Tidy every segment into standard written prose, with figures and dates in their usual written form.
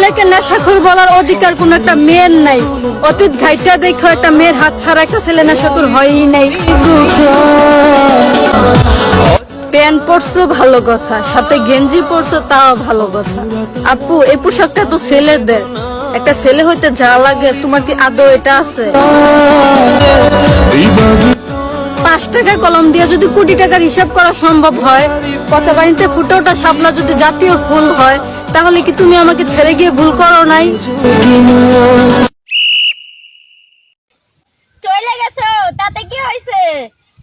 ছেলেকে নেশাখোর বলার অধিকার কোন একটা মেয়ের নাই। অতীত ঘাইটা দেখো একটা মেয়ের হাত ছাড়া একটা ছেলে নেশাখোর হয়ই নাই। প্যান্ট পরছো ভালো কথা, সাথে গেঞ্জি পরছো তাও ভালো কথা। আপু এই পোশাকটা তো ছেলেদের, একটা ছেলে হইতে যা লাগে তোমার কি আদৌ এটা আছে? 5 টাকার কলম দিয়ে যদি কোটি টাকার হিসাব করা সম্ভব হয়, কথা বাহিনীতে ফুটে ওঠা শাপলা যদি জাতীয় ফুল হয়, তাহলে কি তুমি আমাকে ছেড়ে গিয়ে ভুল করো নাই? চলে গেছো তাতে কি হয়েছে?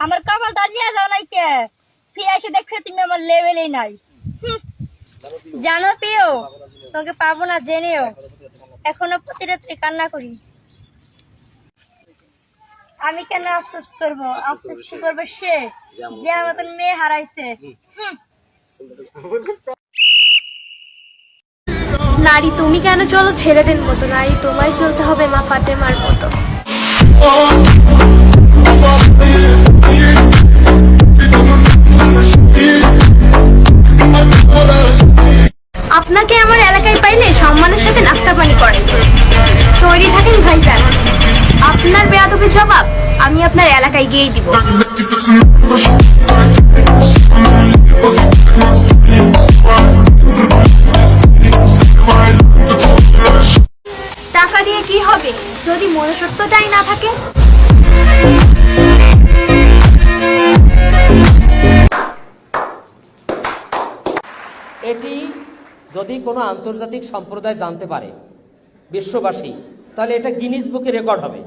আমার কপাল দাঁড়িয়ে যাও নাই কে? ফিরে এসে দেখছো তুমি আমার লেভেলেই নাই। জানো প্রিয়, তোমাকে পাবো না জেনেও এখনো প্রতি রাত্রে কান্না করি। আমি কেন আফসোস করবো? আফসোস করবে সে যে আমার মতন মেয়ে হারাইছে। নারী তুমি কেন চলো ছেলেদের মতো, নারী তোমায় চলতে হবে মা ফাতেমার মতো। আপনাকে আমার এলাকায় পাইলে সম্মানের সাথে নাস্তা পানি করেন। তৈরি থাকেন ভাইজান, আপনার বেয়াদবির জবাব আমি আপনার এলাকায় গিয়েই দিব। টাকা দিয়ে কি হবে যদি মনুষ্যত্বটাই না থাকে? এটি যদি কোনো আন্তর্জাতিক সম্প্রদায় জানতে পারে, বিশ্ববাসী, তাহলে এটা গিনিস বুকে রেকর্ড হবে।